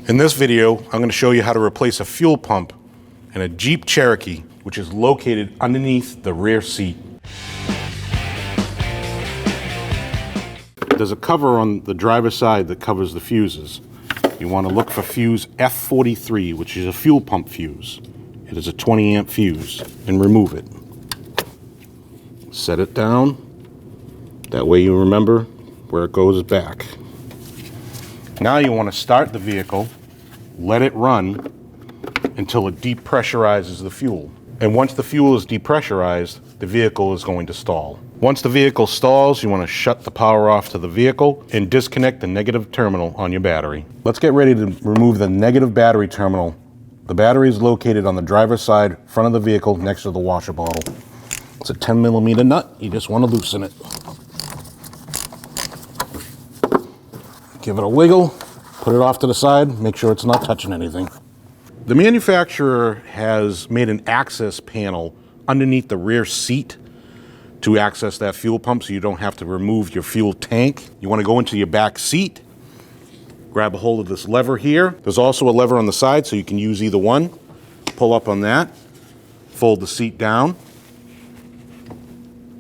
In this video, I'm going to show you how to replace a fuel pump in a Jeep Cherokee, which is located underneath the rear seat. There's a cover on the driver's side that covers the fuses. You want to look for fuse F43, which is a fuel pump fuse. It is a 20 amp fuse, and remove it. Set it down. That way you remember where it goes back. Now you want to start the vehicle, let it run until it depressurizes the fuel. And once the fuel is depressurized, the vehicle is going to stall. Once the vehicle stalls, you want to shut the power off to the vehicle and disconnect the negative terminal on your battery. Let's get ready to remove the negative battery terminal. The battery is located on the driver's side, front of the vehicle, next to the washer bottle. It's a 10mm nut. You just want to loosen it. Give it a wiggle, put it off to the side, make sure it's not touching anything. The manufacturer has made an access panel underneath the rear seat to access that fuel pump so you don't have to remove your fuel tank. You want to go into your back seat, grab a hold of this lever here. There's also a lever on the side so you can use either one. Pull up on that, fold the seat down.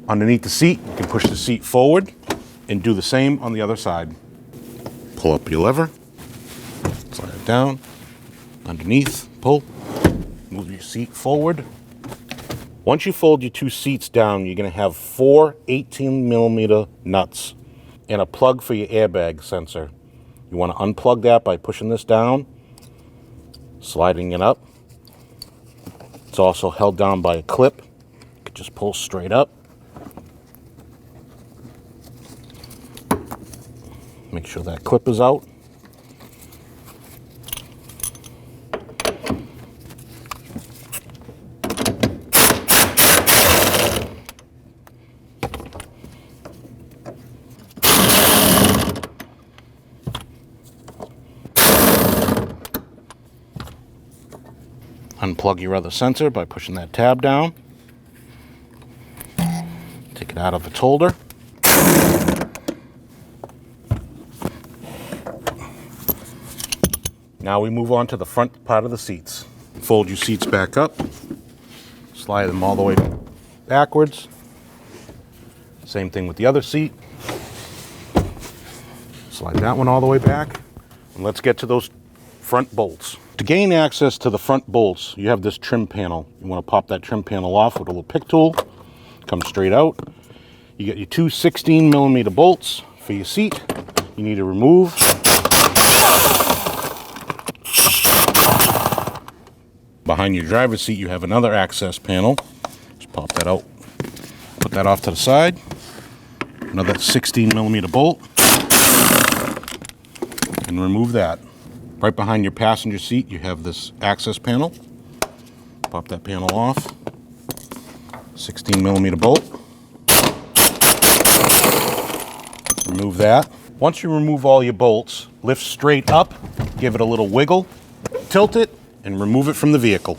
Underneath the seat, you can push the seat forward and do the same on the other side. Pull up your lever, slide it down, underneath, pull, move your seat forward. Once you fold your two seats down, you're going to have 4 18mm nuts and a plug for your airbag sensor. You want to unplug that by pushing this down, sliding it up. It's also held down by a clip. You can just pull straight up. Make sure that clip is out. Unplug your other sensor by pushing that tab down. Take it out of its holder. Now we move on to the front part of the seats. Fold your seats back up, slide them all the way backwards. Same thing with the other seat. Slide that one all the way back. And let's get to those front bolts. To gain access to the front bolts, you have this trim panel. You want to pop that trim panel off with a little pick tool. Comes straight out. You get your two 16mm bolts for your seat. You need to remove. Behind your driver's seat, you have another access panel. Just pop that out. Put that off to the side. Another 16mm bolt. And remove that. Right behind your passenger seat, you have this access panel. Pop that panel off. 16mm bolt. Remove that. Once you remove all your bolts, lift straight up, give it a little wiggle, tilt it, and remove it from the vehicle.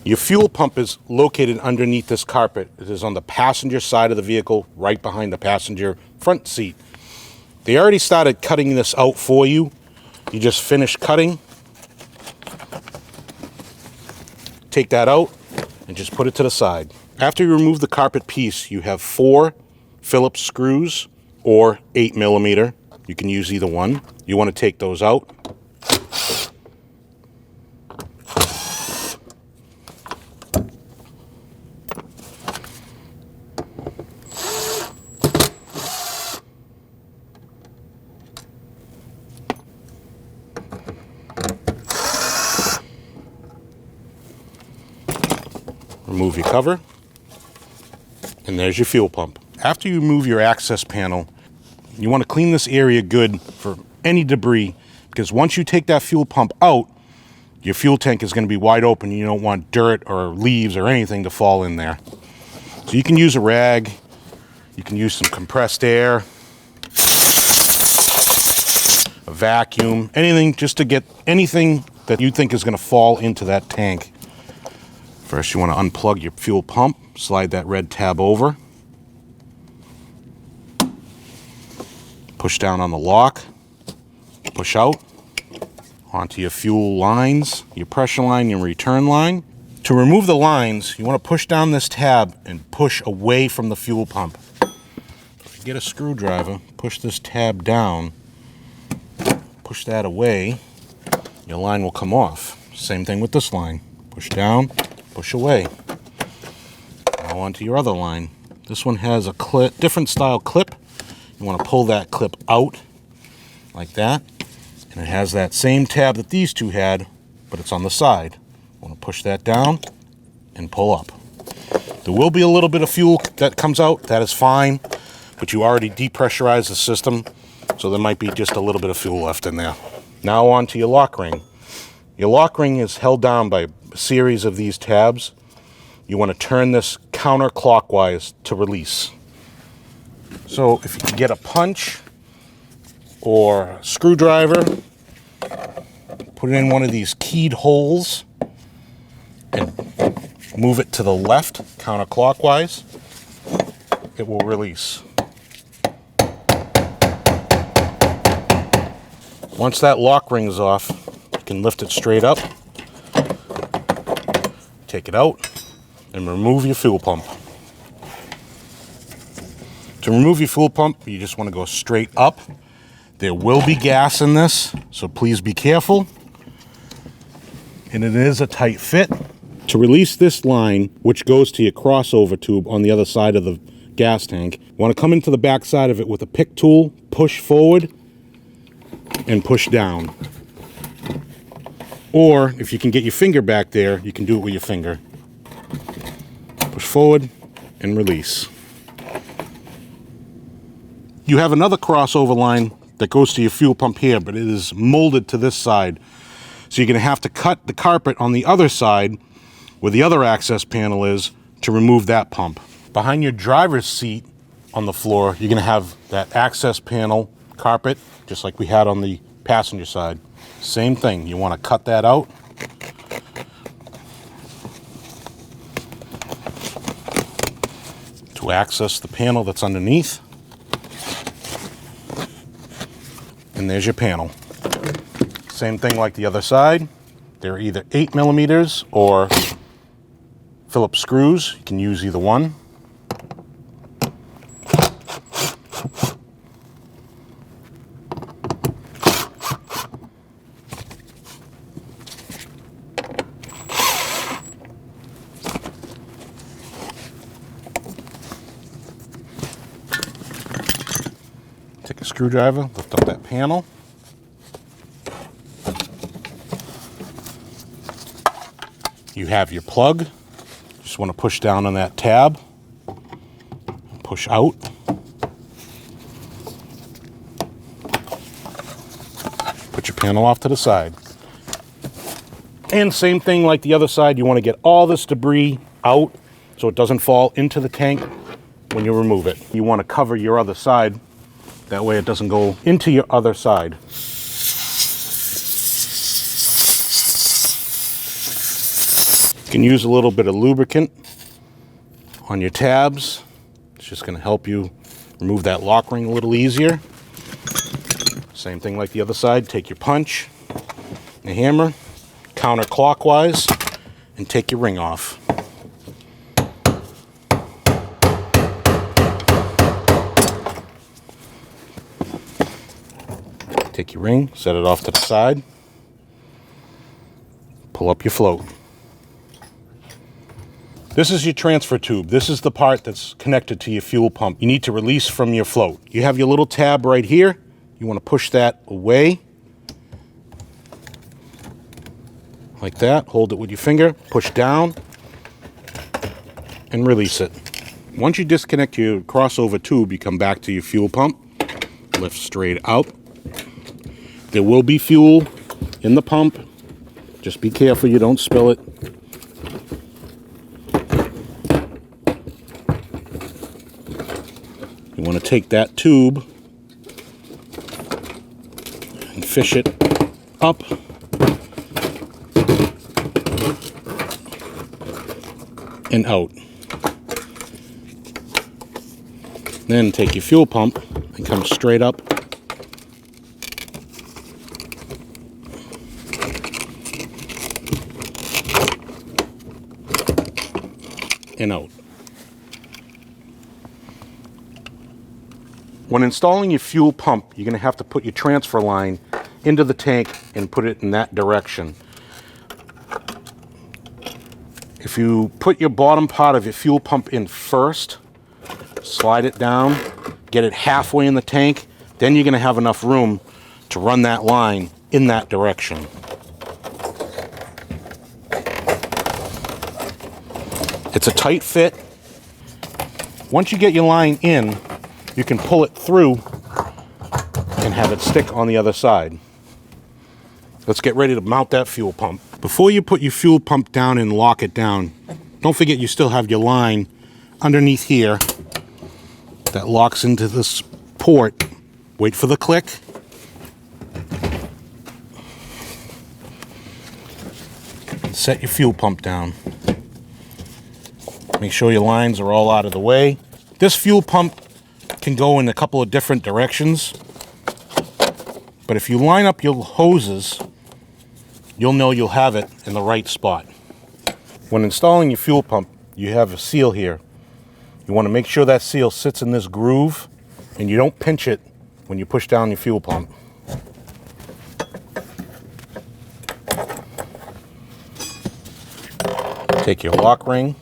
Your fuel pump is located underneath this carpet. It is on the passenger side of the vehicle, right behind the passenger front seat. They already started cutting this out for you. You just finish cutting. Take that out and just put it to the side. After you remove the carpet piece, you have 4 Phillips screws or 8mm. You can use either one. You want to take those out. Remove your cover, and there's your fuel pump. After you remove your access panel, you want to clean this area good for any debris, because once you take that fuel pump out, your fuel tank is going to be wide open. You don't want dirt or leaves or anything to fall in there. So you can use a rag, you can use some compressed air, a vacuum, anything, just to get anything that you think is going to fall into that tank. First, you want to unplug your fuel pump, slide that red tab over, push down on the lock, push out onto your fuel lines, your pressure line, your return line. To remove the lines, you want to push down this tab and push away from the fuel pump. If you get a screwdriver, push this tab down, push that away, your line will come off. Same thing with this line. Push down, push away. Now onto your other line. This one has a clip, different style clip. You want to pull that clip out like that. And it has that same tab that these two had, but it's on the side. You want to push that down and pull up. There will be a little bit of fuel that comes out. That is fine, but you already depressurized the system, so there might be just a little bit of fuel left in there. Now on to your lock ring. Your lock ring is held down by a series of these tabs. You want to turn this counterclockwise to release. So if you can get a punch or a screwdriver, put it in one of these keyed holes and move it to the left counterclockwise, it will release. Once that lock ring is off, you can lift it straight up, take it out, and remove your fuel pump. To remove your fuel pump, you just want to go straight up. There will be gas in this, so please be careful. And it is a tight fit. To release this line, which goes to your crossover tube on the other side of the gas tank, you want to come into the back side of it with a pick tool, push forward, and push down. Or if you can get your finger back there, you can do it with your finger. Push forward and release. You have another crossover line that goes to your fuel pump here, but it is molded to this side. So you're going to have to cut the carpet on the other side where the other access panel is to remove that pump. Behind your driver's seat on the floor, you're going to have that access panel carpet, just like we had on the passenger side. Same thing, you want to cut that out. To access the panel that's underneath. And there's your panel. Same thing like the other side. They're either 8mm or Phillips screws. You can use either one. Take a screwdriver, lift up that panel. You have your plug. Just want to push down on that tab, push out. Put your panel off to the side. And same thing like the other side, you want to get all this debris out so it doesn't fall into the tank when you remove it. You want to cover your other side, that way it doesn't go into your other side. You can use a little bit of lubricant on your tabs. It's just going to help you remove that lock ring a little easier. Same thing like the other side. Take your punch, your hammer, counterclockwise, and take your ring off. Take your ring, set it off to the side, pull up your float. This is your transfer tube. This is the part that's connected to your fuel pump. You need to release from your float. You have your little tab right here. You want to push that away. Like that. Hold it with your finger. Push down. And release it. Once you disconnect your crossover tube, you come back to your fuel pump. Lift straight out. There will be fuel in the pump. Just be careful you don't spill it. You want to take that tube and fish it up. And out. Then take your fuel pump and come straight up and out. When installing your fuel pump, you're going to have to put your transfer line into the tank and put it in that direction. If you put your bottom part of your fuel pump in first, slide it down, get it halfway in the tank, then you're going to have enough room to run that line in that direction. It's a tight fit. Once you get your line in, you can pull it through and have it stick on the other side. Let's get ready to mount that fuel pump. Before you put your fuel pump down and lock it down, don't forget you still have your line underneath here that locks into this port. Wait for the click. Set your fuel pump down. Make sure your lines are all out of the way. This fuel pump can go in a couple of different directions, but if you line up your hoses, you'll know you'll have it in the right spot. When installing your fuel pump, you have a seal here. You want to make sure that seal sits in this groove and you don't pinch it when you push down your fuel pump. Take your lock ring,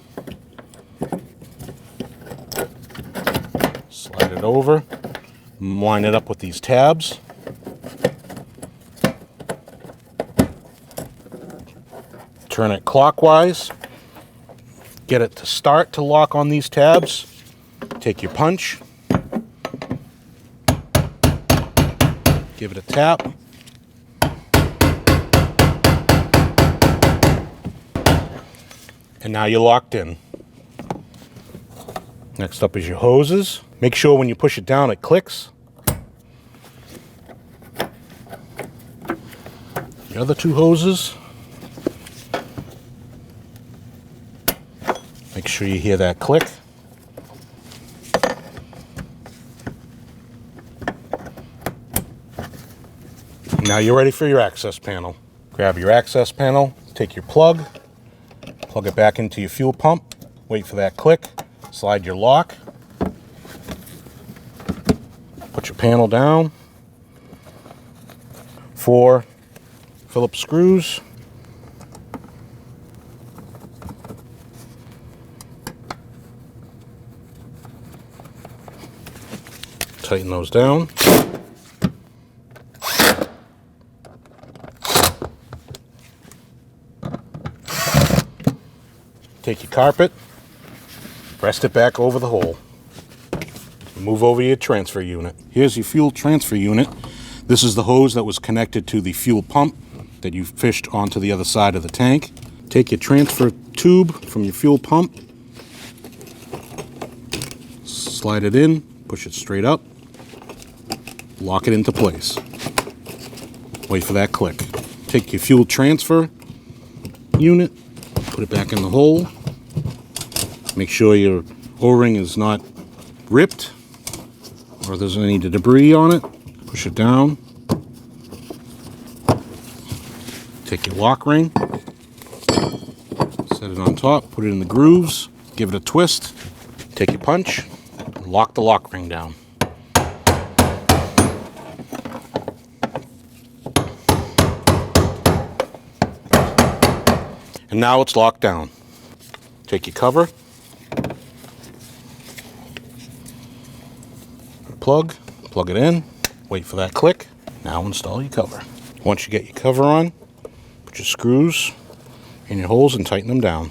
slide it over, line it up with these tabs. Turn it clockwise, get it to start to lock on these tabs. Take your punch, give it a tap, and now you're locked in. Next up is your hoses. Make sure when you push it down it clicks. The other two hoses, make sure you hear that click. Now you're ready for your access panel. Grab your access panel, take your plug it back into your fuel pump, wait for that click, slide your lock, put your panel down, 4 Phillips screws, tighten those down. Take your carpet, rest it back over the hole. Move over your transfer unit. Here's your fuel transfer unit. This is the hose that was connected to the fuel pump that you fished onto the other side of the tank. Take your transfer tube from your fuel pump, slide it in, push it straight up, lock it into place. Wait for that click. Take your fuel transfer unit, put it back in the hole. Make sure your O-ring is not ripped or there's any debris on it. Push it down. Take your lock ring, set it on top, put it in the grooves, give it a twist, take your punch, and lock the lock ring down. And now it's locked down. Take your cover, plug it in, wait for that click. Now install your cover. Once you get your cover on, put your screws in your holes and tighten them down.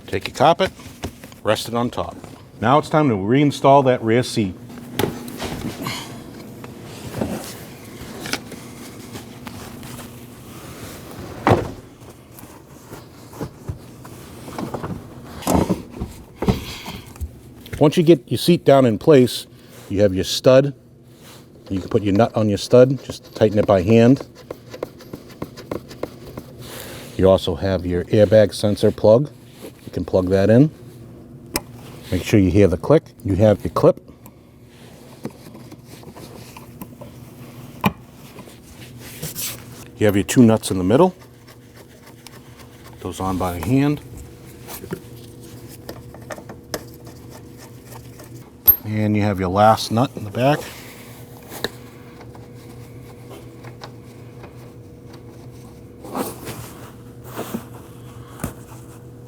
Take your carpet, rest it on top. Now it's time to reinstall that rear seat. Once you get your seat down in place, you have your stud. You can put your nut on your stud, just tighten it by hand. You also have your airbag sensor plug. You can plug that in. Make sure you hear the click. You have your clip. You have your two nuts in the middle. Those on by hand. And you have your last nut in the back.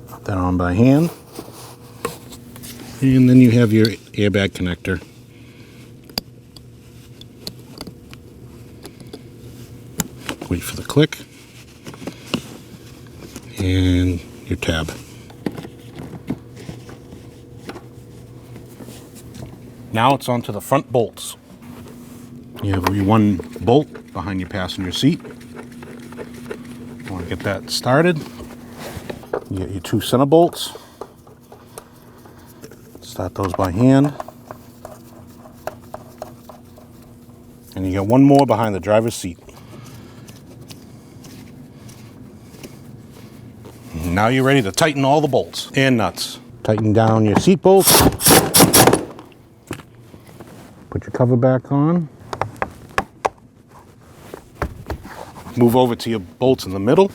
Put that on by hand. And then you have your airbag connector. Wait for the click. And your tab. Now it's onto the front bolts. You have your one bolt behind your passenger seat. You want to get that started. You get your two center bolts. Start those by hand. And you got one more behind the driver's seat. Now you're ready to tighten all the bolts and nuts. Tighten down your seat bolts. Put your cover back on. Move over to your bolts in the middle.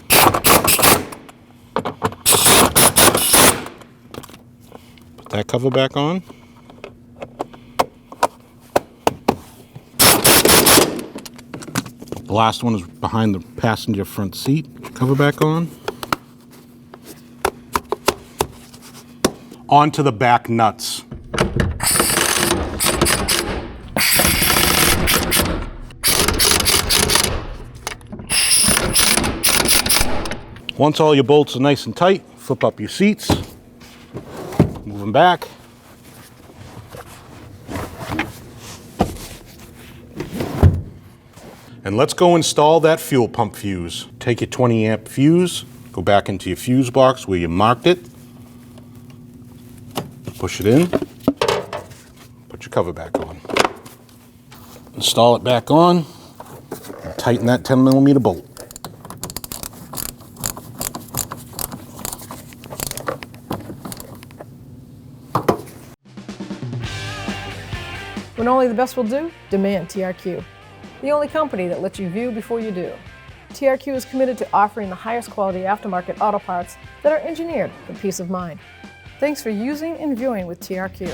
Put that cover back on. The last one is behind the passenger front seat. Cover back on. Onto the back nuts. Once all your bolts are nice and tight, flip up your seats, move them back. And let's go install that fuel pump fuse. Take your 20 amp fuse, go back into your fuse box where you marked it, push it in, put your cover back on. Install it back on, and tighten that 10mm bolt. When only the best will do, demand TRQ. The only company that lets you view before you do. TRQ is committed to offering the highest quality aftermarket auto parts that are engineered for peace of mind. Thanks for using and viewing with TRQ.